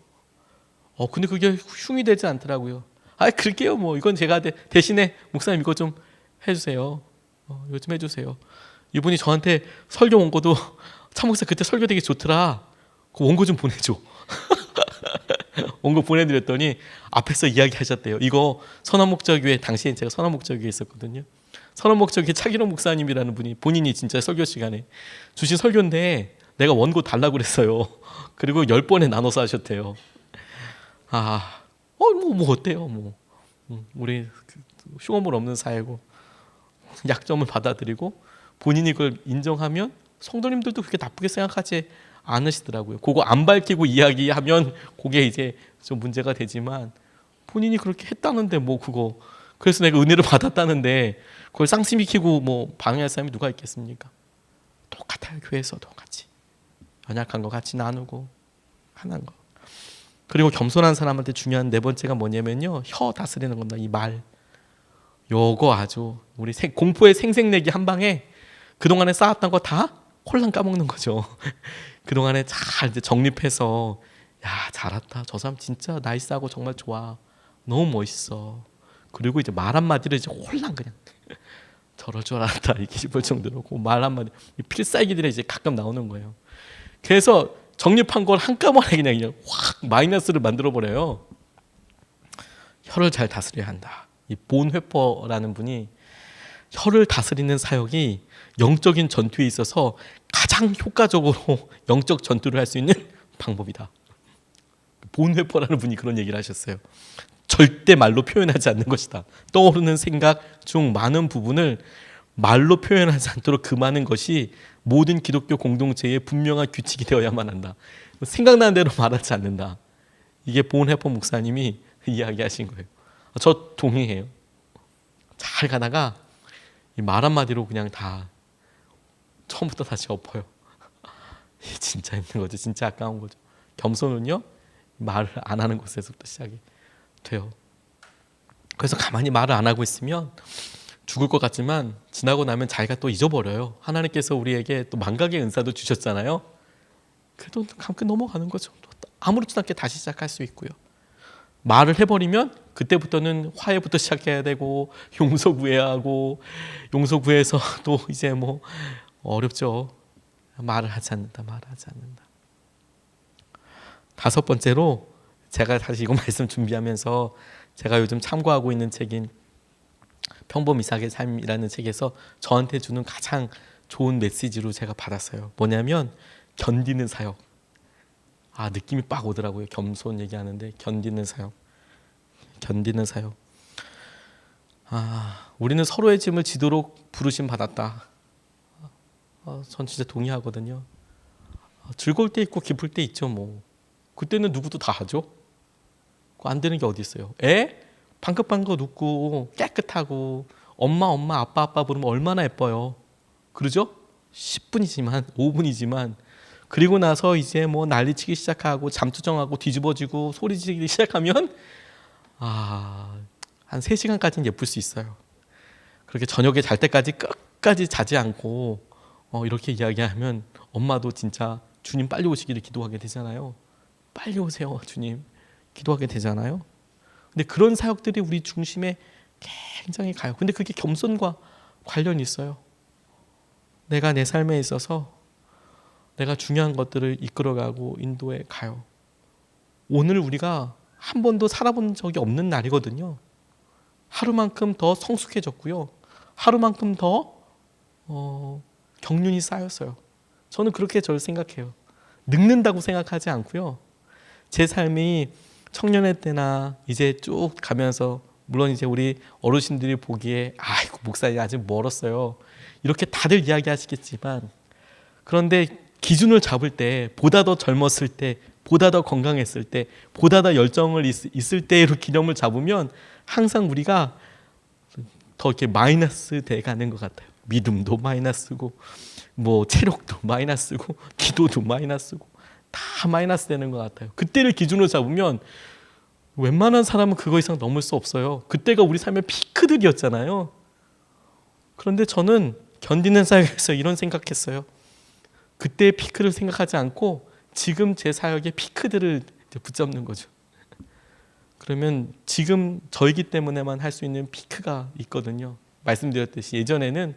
근데 그게 흉이 되지 않더라고요. 그럴게요. 뭐 이건 제가 대신에 목사님 이거 좀 해주세요. 이거 좀 해주세요. 이분이 저한테 설교 원고도 참목사 그때 설교 되게 좋더라. 그 원고 좀 보내줘. 원고 보내드렸더니 앞에서 이야기하셨대요. 이거 선한목자교회 당시에 제가 선한목자교회에 있었거든요. 선한목자교회 차기록 목사님이라는 분이 본인이 진짜 설교 시간에 주신 설교인데 내가 원고 달라고 그랬어요. 그리고 10번에 나눠서 하셨대요. 뭐 어때요? 우리 흉어물 없는 사회고 약점을 받아들이고 본인이 그걸 인정하면 성도님들도 그렇게 나쁘게 생각하지 않으시더라고요. 그거 안 밝히고 이야기하면 그게 이제 좀 문제가 되지만 본인이 그렇게 했다는데 뭐 그거 그래서 내가 은혜를 받았다는데 그걸 쌍심시키고 뭐 방해할 사람이 누가 있겠습니까? 똑같아요. 교회에서도 같이 연약한 거 같이 나누고 하는 거. 그리고 겸손한 사람한테 중요한 네 번째가 뭐냐면요. 혀 다스리는 겁니다. 이 말. 요거 아주 우리 공포의 생색내기 한 방에 그동안에 쌓았던 거 다 홀랑 까먹는 거죠. 그동안에 잘 이제 정립해서 야 잘했다. 저 사람 진짜 나이스하고 정말 좋아. 너무 멋있어. 그리고 이제 말 한마디를 이제 홀랑 그냥 저럴 줄 알았다. 이렇게 싶을 정도로 그 말 한마디 필살기들이 이제 가끔 나오는 거예요. 그래서 정립한 걸 한꺼번에 그냥 확 마이너스를 만들어 버려요. 혀를 잘 다스려야 한다. 이 본회퍼라는 분이 혀를 다스리는 사역이 영적인 전투에 있어서 가장 효과적으로 영적 전투를 할 수 있는 방법이다. 본회퍼라는 분이 그런 얘기를 하셨어요. 절대 말로 표현하지 않는 것이다. 떠오르는 생각 중 많은 부분을 말로 표현하지 않도록 금하는 것이 모든 기독교 공동체의 분명한 규칙이 되어야만 한다. 생각나는 대로 말하지 않는다. 이게 본회퍼 목사님이 이야기하신 거예요. 저 동의해요. 잘 가다가 이 말 한마디로 그냥 다 처음부터 다시 엎어요. 진짜 힘든 거죠. 진짜 아까운 거죠. 겸손은요. 말을 안 하는 곳에서부터 시작이 돼요. 그래서 가만히 말을 안 하고 있으면 죽을 것 같지만 지나고 나면 자기가 또 잊어버려요. 하나님께서 우리에게 또 망각의 은사도 주셨잖아요. 그래도 감게 넘어가는 거죠. 아무렇지도 않게 다시 시작할 수 있고요. 말을 해버리면 그때부터는 화해부터 시작해야 되고 용서 구해야 하고 용서 구해서 또 이제 뭐 어렵죠. 말을 하지 않는다. 다섯 번째로 제가 다시 이거 말씀 준비하면서 제가 요즘 참고하고 있는 책인 평범 이삭의 삶이라는 책에서 저한테 주는 가장 좋은 메시지로 제가 받았어요. 뭐냐면 견디는 사역. 느낌이 빡 오더라고요. 겸손 얘기하는데 견디는 사역. 우리는 서로의 짐을 지도록 부르심 받았다. 전 진짜 동의하거든요. 즐거울 때 있고 기쁠 때 있죠. 뭐 그때는 누구도 다 하죠. 안 되는 게 어디 있어요. 방긋방긋 웃고 깨끗하고 엄마 아빠 부르면 얼마나 예뻐요. 그러죠? 10분이지만 5분이지만 그리고 나서 이제 뭐 난리치기 시작하고 잠투정하고 뒤집어지고 소리지르기 시작하면 한 3시간까지는 예쁠 수 있어요. 그렇게 저녁에 잘 때까지 끝까지 자지 않고 이렇게 이야기하면 엄마도 진짜 주님 빨리 오시기를 기도하게 되잖아요. 빨리 오세요 주님 기도하게 되잖아요. 근데 그런 사역들이 우리 중심에 굉장히 가요. 근데 그게 겸손과 관련이 있어요. 내가 내 삶에 있어서 내가 중요한 것들을 이끌어가고 인도해 가요. 오늘 우리가 한 번도 살아본 적이 없는 날이거든요. 하루만큼 더 성숙해졌고요. 하루만큼 더 경륜이 쌓였어요. 저는 그렇게 저를 생각해요. 늙는다고 생각하지 않고요. 제 삶이 청년의 때나 이제 쭉 가면서 물론 이제 우리 어르신들이 보기에 아이고 목사님 아직 멀었어요. 이렇게 다들 이야기하시겠지만 그런데 기준을 잡을 때 보다 더 젊었을 때 보다 더 건강했을 때 보다 더 열정을 있을 때로 기념을 잡으면 항상 우리가 더 이렇게 마이너스 돼 가는 것 같아요. 믿음도 마이너스고 뭐 체력도 마이너스고 기도도 마이너스고 다 마이너스 되는 것 같아요. 그때를 기준으로 잡으면 웬만한 사람은 그거 이상 넘을 수 없어요. 그때가 우리 삶의 피크들이었잖아요. 그런데 저는 견디는 사역에서 이런 생각했어요. 그때의 피크를 생각하지 않고 지금 제 사역의 피크들을 붙잡는 거죠. 그러면 지금 저이기 때문에만 할 수 있는 피크가 있거든요. 말씀드렸듯이 예전에는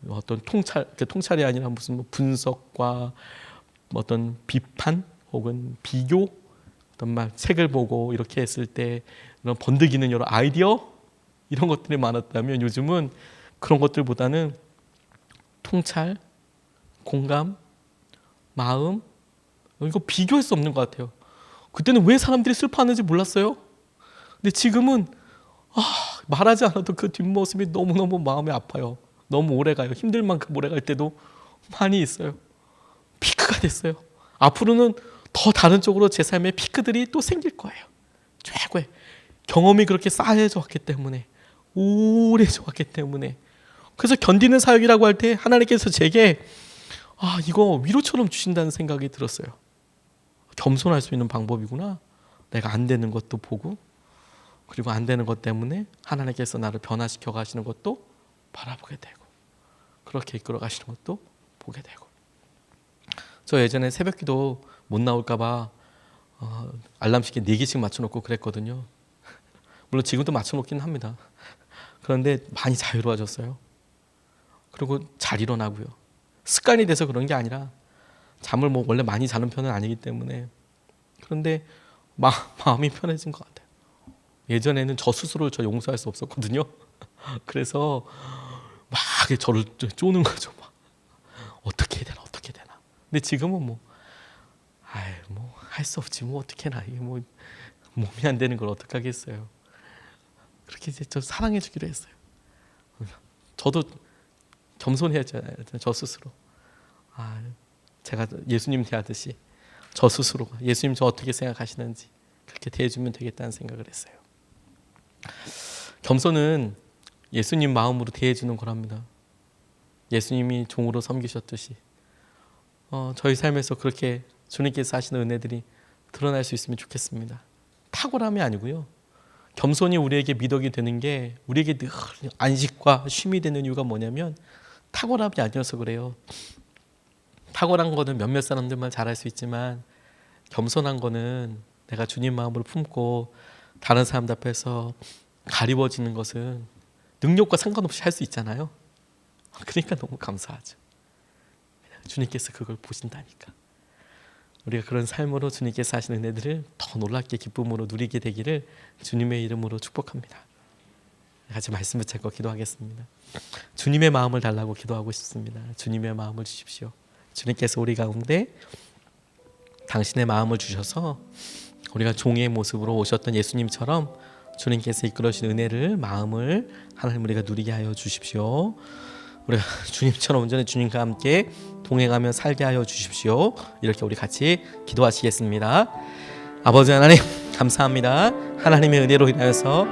어떤 통찰이 아니라 무슨 뭐 분석과 어떤 비판 혹은 비교 어떤 막 책을 보고 이렇게 했을 때 이런 번득이는 여러 아이디어 이런 것들이 많았다면 요즘은 그런 것들보다는 통찰, 공감, 마음 이거 비교할 수 없는 것 같아요. 그때는 왜 사람들이 슬퍼하는지 몰랐어요. 근데 지금은 말하지 않아도 그 뒷모습이 너무너무 마음이 아파요. 너무 오래가요. 힘들 만큼 오래갈 때도 많이 있어요. 피크가 됐어요. 앞으로는 더 다른 쪽으로 제 삶의 피크들이 또 생길 거예요. 최고의 경험이 그렇게 쌓여져 왔기 때문에 오래 좋았기 때문에 그래서 견디는 사역이라고 할 때 하나님께서 제게 이거 위로처럼 주신다는 생각이 들었어요. 겸손할 수 있는 방법이구나. 내가 안 되는 것도 보고 그리고 안 되는 것 때문에 하나님께서 나를 변화시켜 가시는 것도 바라보게 되고 그렇게 이끌어 가시는 것도 보게 되고 저 예전에 새벽기도 못 나올까 봐 알람 시계 4개씩 맞춰놓고 그랬거든요. 물론 지금도 맞춰놓긴 합니다. 그런데 많이 자유로워졌어요. 그리고 잘 일어나고요. 습관이 돼서 그런 게 아니라 잠을 뭐 원래 많이 자는 편은 아니기 때문에 그런데 마음이 편해진 것 같아요. 예전에는 저 스스로를 용서할 수 없었거든요. 그래서 막 저를 쪼는 거죠. 막 어떻게 해야 되나 어떻게 해야 되나. 근데 지금은 할 수 없지 뭐 어떻게 해나 이게 뭐 몸이 안 되는 걸 어떻게 하겠어요. 그렇게 이제 저 사랑해 주기로 했어요. 저도 겸손해야잖아요. 저 스스로. 제가 예수님 대하듯이 저 스스로가 예수님 저 어떻게 생각하시는지 그렇게 대해주면 되겠다는 생각을 했어요. 겸손은 예수님 마음으로 대해주는 거랍니다. 예수님이 종으로 섬기셨듯이 저희 삶에서 그렇게 주님께서 하시는 은혜들이 드러날 수 있으면 좋겠습니다. 탁월함이 아니고요. 겸손이 우리에게 미덕이 되는 게 우리에게 늘 안식과 쉼이 되는 이유가 뭐냐면 탁월함이 아니어서 그래요. 탁월한 거는 몇몇 사람들만 잘할 수 있지만 겸손한 거는 내가 주님 마음으로 품고 다른 사람들 앞에서 가리워지는 것은 능력과 상관없이 할 수 있잖아요. 그러니까 너무 감사하죠. 주님께서 그걸 보신다니까. 우리가 그런 삶으로 주님께서 하시는 은혜들을 더 놀랍게 기쁨으로 누리게 되기를 주님의 이름으로 축복합니다. 같이 말씀 붙잡고 기도하겠습니다. 주님의 마음을 달라고 기도하고 싶습니다. 주님의 마음을 주십시오. 주님께서 우리 가운데 당신의 마음을 주셔서 우리가 종의 모습으로 오셨던 예수님처럼 주님께서 이끌어주신 은혜를 마음을 하나님 우리가 누리게 하여 주십시오. 우리가 주님처럼 온전히 주님과 함께 동행하며 살게 하여 주십시오. 이렇게 우리 같이 기도하시겠습니다. 아버지 하나님 감사합니다. 하나님의 은혜로 인하여서